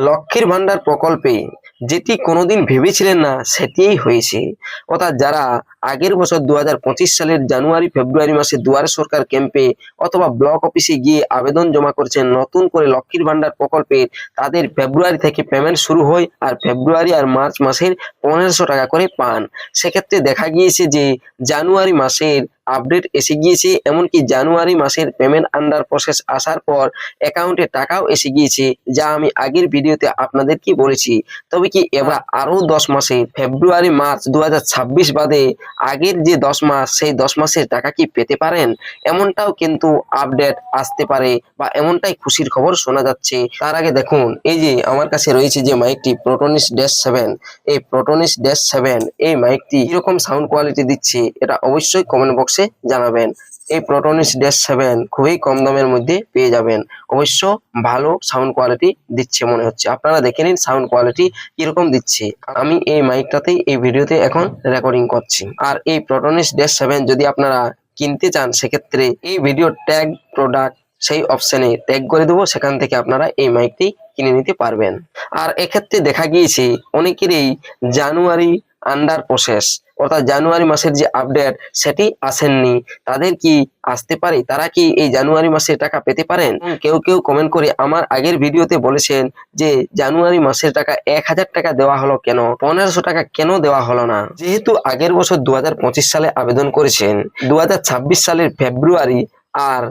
লক্ষ্মীর ভান্ডার প্রকল্পে যেটি কোনোদিন ভেবেছিলেন না সেটিই হয়েছে। অর্থাৎ যারা আগের বছর 2025 সালের জানুয়ারি ফেব্রুয়ারি মাসে দুয়ারে সরকার ক্যাম্পে অথবা ব্লক অফিসে গিয়ে আবেদন জমা করেছেন নতুন করে লক্ষ্মীর ভান্ডার প্রকল্পের, তাদের ফেব্রুয়ারি থেকে পেমেন্ট শুরু হয় আর ফেব্রুয়ারি আর মার্চ মাসের 1500 টাকা করে পান। সেক্ষেত্রে দেখা গিয়েছে যে জানুয়ারি মাসের আপডেট এসে গিয়েছে, এমনকি জানুয়ারি মাসের পেমেন্ট আন্ডার প্রসেস আসার পর অ্যাকাউন্টে টাকাও এসে গিয়েছে, যা আমি আগের ভিডিওতে আপনাদেরকে বলেছি। তবে কি এবার আরো 10 মাসে ফেব্রুয়ারি মার্চ 2026 বাদে আগের যে 10 মাস সেই 10 মাসের টাকা কি পেতে পারেন, এমনটাও কিন্তু আপডেট আসতে পারে বা এমনটাই খুশির খবর শোনা যাচ্ছে। তার আগে দেখুন, এই যে আমার কাছে রয়েছে যে মাইকটি প্রোটনিস -7, এই প্রোটনিস -7 এই মাইকটি কিরকম সাউন্ড কোয়ালিটি দিচ্ছে এটা অবশ্যই কমেন্ট বক্সে জানাবেন। এই প্রোটনিস -7 খুবই কম দামের মধ্যে পেয়ে যাবেন, অবশ্য ভালো সাউন্ড কোয়ালিটি দিচ্ছে মনে হচ্ছে। আপনারা দেখে নিন সাউন্ড কোয়ালিটি কিরকম দিচ্ছে। আমি এই মাইকটাতেই এই ভিডিওতে এখন রেকর্ডিং করছি। আর এই প্রোটনিস -7 যদি আপনারা কিনতে চান, সেক্ষেত্রে এই ভিডিও ট্যাগ প্রোডাক্ট সেই অপশনে ট্যাগ করে দেবো, সেখান থেকে আপনারা এই মাইকটি কিনে নিতে পারবেন। আর এক্ষেত্রে দেখা গিয়েছে অনেকেরই জানুয়ারি আন্ডার প্রসেস অর্থাৎ জানুয়ারি মাসের যে আপডেট সেটি আসেননি, তাদের কি আসতে পারে? তারা কি এই জানুয়ারি মাসের টাকা পেতে পারেন? কেউ কেউ কমেন্ট করে আমার আগের ভিডিওতে বলেছেন যে জানুয়ারি মাসের টাকা 1000 টাকা দেওয়া হলো কেন, 1500 টাকা কেন দেওয়া হলো না? যেহেতু আগের বছর 2025 সালে আবেদন করেছেন, 2026 সালের ফেব্রুয়ারি আর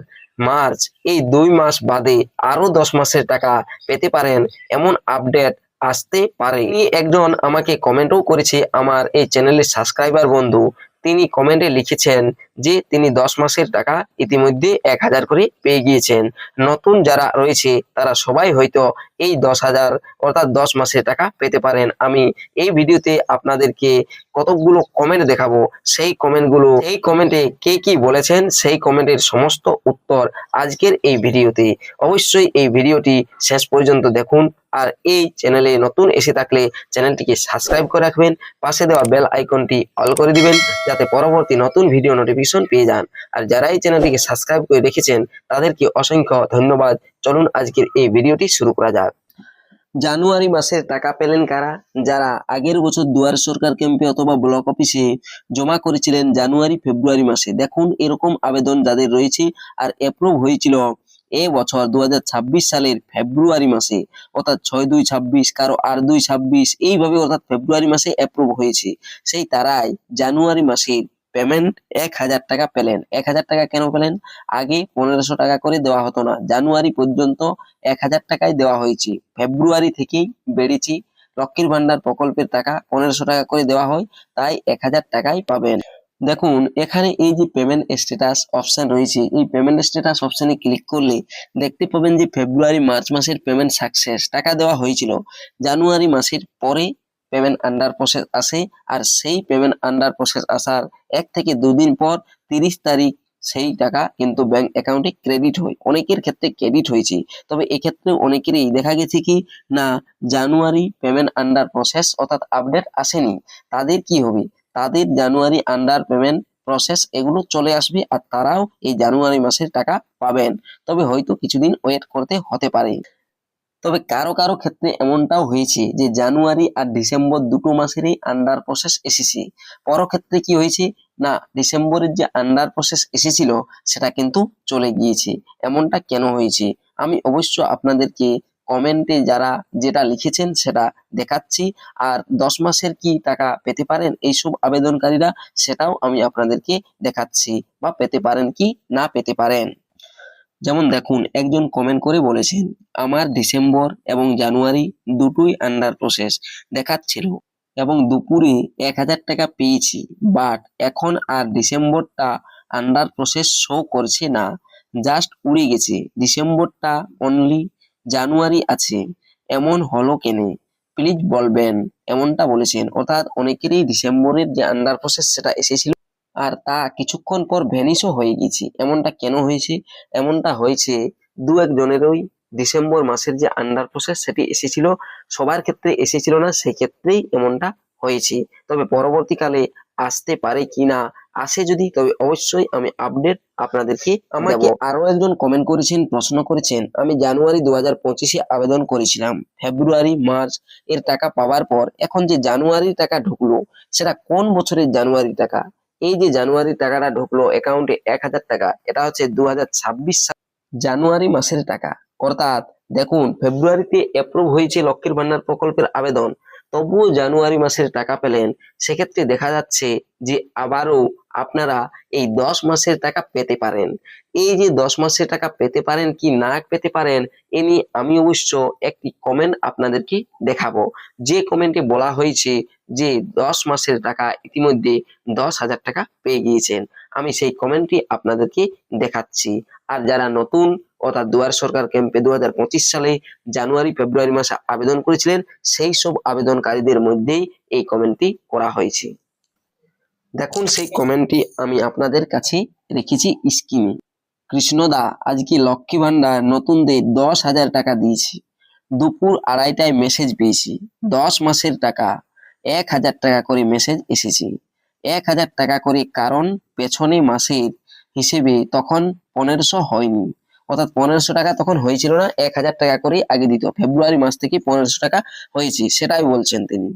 মার্চ এই 2 মাস বাদে আরো 10 মাসের টাকা পেতে পারেন, এমন আপডেট আসতে পারে। একজন আমাকে কমেন্টও করেছে, আমার এই চ্যানেলের সাবস্ক্রাইবার বন্ধু, তিনি কমেন্টে লিখেছেন যে তিনি 10 মাসের টাকা ইতিমধ্যে 1000 করে পেয়ে গিয়েছেন। নতুন যারা রয়েছে তারা সবাই হয়তো এই 10,000 অর্থাৎ 10 মাসের টাকা পেতে পারেন। আমি এই ভিডিওতে আপনাদেরকে কতগুলো কমেন্ট দেখাবো, সেই কমেন্টে কে কি বলেছেন সেই কমেন্টের সমস্ত উত্তর আজকের এই ভিডিওতে। অবশ্যই এই ভিডিওটি শেষ পর্যন্ত দেখুন। আর এই চ্যানেলে নতুন এসে থাকলে চ্যানেলটিকে সাবস্ক্রাইব করে রাখবেন, পাশে দেওয়া বেল আইকনটি অল করে দিবেন যাতে পরবর্তী নতুন ভিডিও নোটিফিকেশন পেয়ে যান। আর যারা এই চ্যানেলটিকে সাবস্ক্রাইব করে রেখেছেন তাদেরকে অসংখ্য ধন্যবাদ। চলুন আজকের এই ভিডিওটি শুরু করা যাক। জানুয়ারি মাসের টাকা পেলেন কারা? যারা আগের বছর দুয়ারে সরকার ক্যাম্পে অথবা ব্লক অফিসে জমা করেছিলেন জানুয়ারি ফেব্রুয়ারি মাসে। দেখুন এরকম আবেদন যাদের রয়েছে আর অ্যাপ্রুভ হয়েছিল এ বছর 2026 সালের ফেব্রুয়ারি মাসে, অর্থাৎ 6/2/26, কারো 8/2/26, এইভাবে অর্থাৎ ফেব্রুয়ারি মাসে অ্যাপ্রুভ হয়েছে, সেই তারাই জানুয়ারি মাসের পেমেন্ট 1000 টাকা পেলেন। 1000 টাকা কেন পেলেন? আগে 1500 টাকা করে দেওয়া হতো না, জানুয়ারি পর্যন্ত 1000 টাকাই দেওয়া হয়েছে। ফেব্রুয়ারি থেকেই বেড়েছে, লক্ষ্মীর ভান্ডার প্রকল্পের টাকা 1500 টাকা করে দেওয়া হয়, তাই 1000 টাকাই পাবেন। দেখুন এখানে এই যে পেমেন্ট স্ট্যাটাস অপশন রয়েছে, এই পেমেন্ট স্ট্যাটাস অপশনে ক্লিক করলে দেখতে পাবেন যে ফেব্রুয়ারি মার্চ মাসের পেমেন্ট সাকসেস, টাকা দেওয়া হয়েছিল। জানুয়ারি মাসের পরে পেমেন্ট আন্ডার প্রসেস আসে, আর সেই পেমেন্ট আন্ডার প্রসেস আসার 1 থেকে 2 দিন পর 30 তারিখ সেই টাকা কিন্তু ব্যাংক অ্যাকাউন্টে ক্রেডিট হয়। অনেকের ক্ষেত্রে ক্রেডিট হয়েছে, তবে এক্ষেত্রে অনেকেরই দেখা গেছে কি না, জানুয়ারি পেমেন্ট আন্ডার প্রসেস অর্থাৎ আপডেট আসেনি। তাদের কি হবে? তাদের জানুয়ারি আন্ডার পেমেন্ট প্রসেস এগুলো চলে আসবে আর তারাও এই জানুয়ারি মাসের টাকা পাবেন, তবে হয়তো কিছুদিন ওয়েট করতে হতে পারে। তবে কারো কারো ক্ষেত্রে এমনটাও হয়েছে যে জানুয়ারি আর ডিসেম্বর দুটো মাসেরই আন্ডার প্রসেস এসেছে। ক্ষেত্রে কি হয়েছে না, ডিসেম্বরের যে আন্ডার প্রসেস এসেছিল সেটা কিন্তু চলে গিয়েছে। এমনটা কেন হয়েছে আমি অবশ্য আপনাদেরকে কমেন্টে যারা যেটা লিখেছেন সেটা দেখাচ্ছি। আর 10 মাসের কি টাকা পেতে পারেন এইসব আবেদনকারীরা, সেটাও আমি আপনাদেরকে দেখাচ্ছি বা পেতে পারেন কি না পেতে পারেন। যেমন দেখুন একজন কমেন্ট করে বলেছেন, আমার ডিসেম্বর এবং জানুয়ারি দুটোই আন্ডার প্রসেস দেখাচ্ছিল এবং দুপুরে 1000 টাকা পেয়েছি, বাট এখন আর ডিসেম্বরটা আন্ডার প্রসেস শো করছে না, জাস্ট উড়ে গেছে, ডিসেম্বরটা অনলি, জানুয়ারি আছে, এমন হলো কেনে, প্লিজ বলবেন। এমনটা বলেছেন, অর্থাৎ অনেকেরই ডিসেম্বরের যে আন্ডার প্রসেস সেটা এসেছিল আর তা কিছুক্ষণ পর ভ্যানিশও হয়ে গেছে। এমনটা কেন হয়েছে? এমনটা হয়েছে দু একজনেরই ডিসেম্বর মাসের যে আন্ডার প্রসেস সেটি এসেছিল, সবার ক্ষেত্রে এসেছিল না, সেই ক্ষেত্রেই এমনটা হয়েছে। তবে পরবর্তীকালে আসতে পারে কিনা আসে যদি, তবে অবশ্যই আমি আপডেট আপনাদেরকে আমাকে আরো একজন কমেন্ট করেছেন, প্রশ্ন করেছেন, আমি জানুয়ারি 2025-এ আবেদন করেছিলাম, ফেব্রুয়ারি মার্চ এর টাকা পাওয়ার পর এখন যে জানুয়ারির টাকা ঢুকলো সেটা কোন বছরের জানুয়ারির টাকা? এই যে জানুয়ারির টাকাটা ঢুকলো অ্যাকাউন্টে 1000 টাকা, এটা হচ্ছে 2026 সাল জানুয়ারি মাসের টাকা। অর্থাৎ দেখুন, ফেব্রুয়ারিতে অ্যাপ্রুভ হয়েছে লক্ষ্মীর ভান্ডার প্রকল্পের আবেদন, তবুও জানুয়ারি মাসের টাকা পেলেন। সেক্ষেত্রে দেখা যাচ্ছে যে আবারও আপনারা এই 10 মাসের টাকা পেতে পারেন। এই যে 10 মাসের টাকা পেতে পারেন কি না পেতে পারেন, এ নিয়ে আমি অবশ্য একটি কমেন্ট আপনাদেরকে দেখাবো, যে কমেন্টে বলা হয়েছে যে 10 মাসের টাকা ইতিমধ্যে 10,000 টাকা পেয়ে গিয়েছেন। আমি সেই কমেন্টটি আপনাদেরকে দেখাচ্ছি। আর যারা নতুন অর্থাৎ দুয়ার সরকার ক্যাম্পে 2025 সালে জানুয়ারি ফেব্রুয়ারি মাসে আবেদন করেছিলেন, সেই সব আবেদনকারীদের মধ্যেই এই কমেন্টটি করা হয়েছে। দেখুন, সেই কমেন্টটি আমি আপনাদের কাছে রেখেছি স্ক্রিনে। কৃষ্ণদা, আজকে লক্ষ্মী ভান্ডার নতুনদের 10,000 টাকা দিয়েছি, দুপুর 2:30টায় মেসেজ পেয়েছি, 10 মাসের টাকা 1,000 টাকা করে মেসেজ এসেছে, 1,000 টাকা করে, কারণ পেছনে মাসের হিসেবে তখন 1500 হয়নি, অর্থাৎ 1500 টাকা তখন হয়েছিল না, 1,000 টাকা করে আগে দিত, ফেব্রুয়ারি মাস থেকে 1500 টাকা হয়েছে, সেটাই বলছেন তিনি।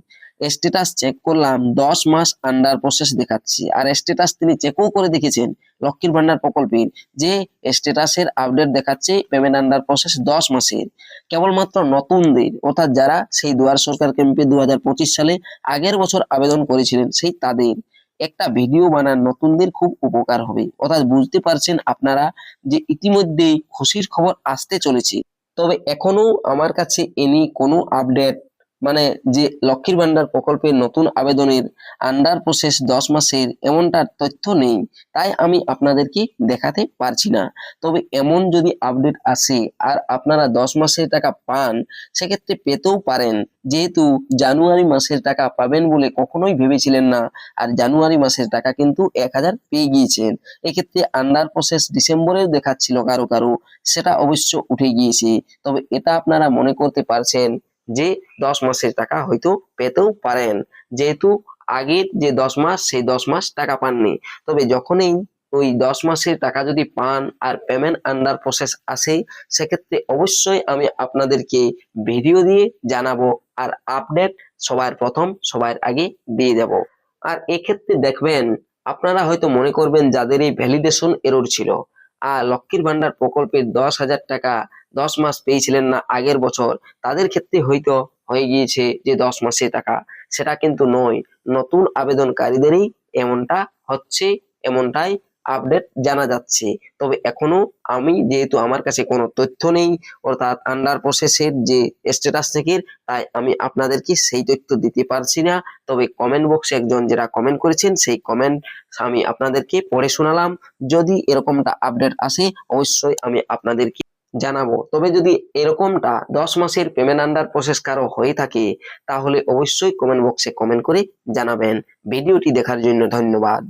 স্ট্যাটাস চেক করলাম, 10 মাস আন্ডার প্রসেস দেখাচ্ছি, আর স্ট্যাটাস তিনি চেকও করে দেখেছেন লক্ষ্মীর ভান্ডার প্রকল্পের, যে স্ট্যাটাসের আপডেট দেখাচ্ছে পেমেন্ট আন্ডার প্রসেস 10 মাসের। কেবলমাত্র নতুনদের, অর্থাৎ যারা সেই দুয়ার সরকার ক্যাম্পে 2025 সালে আগের বছর আবেদন করেছিলেন, সেই তাদের একটা ভিডিও বানান, নতুনদের খুব উপকার হবে। অর্থাৎ বুঝতে পারছেন আপনারা যে ইতিমধ্যেই খুশির খবর আসতে চলেছে। তবে এখনো আমার কাছে এনি কোনো আপডেট, মানে যে লক্ষ্মীর ভান্ডার প্রকল্পের নতুন আবেদনের আন্ডার প্রসেস 10 মাসের, এমনটা তথ্য নেই, তাই আমি আপনাদেরকে দেখাতে পারছি না। তবে এমন যদি আপডেট আসে আর আপনারা 10 মাসের টাকা পান, সেক্ষেত্রে পেতেও পারেন, যেহেতু জানুয়ারি মাসের টাকা পাবেন বলে কখনোই ভেবেছিলেন না, আর জানুয়ারি মাসের টাকা কিন্তু 1,000 পেয়ে গিয়েছেন। এক্ষেত্রে আন্ডার প্রসেস ডিসেম্বরের দেখাচ্ছিল কারো কারো, সেটা অবশ্য উঠে গিয়েছে। তবে এটা আপনারা মনে করতে পারছেন যে 10 মাসের টাকা হয়তো পেতেও পারেন, যেহেতু আগের যে 10 মাস সেই 10 মাস টাকা পাননি। তবে যখনই ওই 10 মাসের টাকা যদি পান আর পেমেন্ট আন্ডার প্রসেস আসে, সেক্ষেত্রে অবশ্যই আমি আপনাদেরকে ভিডিও দিয়ে জানাবো, আর আপডেট সবার প্রথম সবার আগে দিয়ে দেব। আর এক্ষেত্রে দেখবেন, আপনারা হয়তো মনে করবেন যাদের এই ভ্যালিডেশন এরর ছিল আর লক্ষ্মীর ভান্ডার প্রকল্পের 10,000 টাকা 10 মাস পেয়েছিলেন না আগের বছর, তাদের ক্ষেত্রে হয়তো হয়ে গিয়েছে যে 10 মাসের টাকা, সেটা কিন্তু নয়। নতুন আবেদনকারীদেরই এমনটা হচ্ছে, এমনটাই আপডেট জানা যাচ্ছে। তবে এখনো আমি, যেহেতু আমার কাছে কোনো তথ্য নেই অর্থাৎ আন্ডার প্রসেসের যে স্ট্যাটাস থেকে, তাই আমি আপনাদেরকে সেই তথ্য দিতে পারছি না। তবে কমেন্ট বক্সে একজন যারা কমেন্ট করেছেন, সেই কমেন্ট আমি আপনাদেরকে পড়ে শোনালাম। যদি এরকমটা আপডেট আসে, অবশ্যই আমি আপনাদেরকে জানাবো। তবে যদি এরকমটা 10 মাসের পেমেন্ট আন্ডার প্রসেস কারো হয়ে থাকে, তাহলে অবশ্যই কমেন্ট বক্সে কমেন্ট করে জানাবেন। ভিডিওটি দেখার জন্য ধন্যবাদ।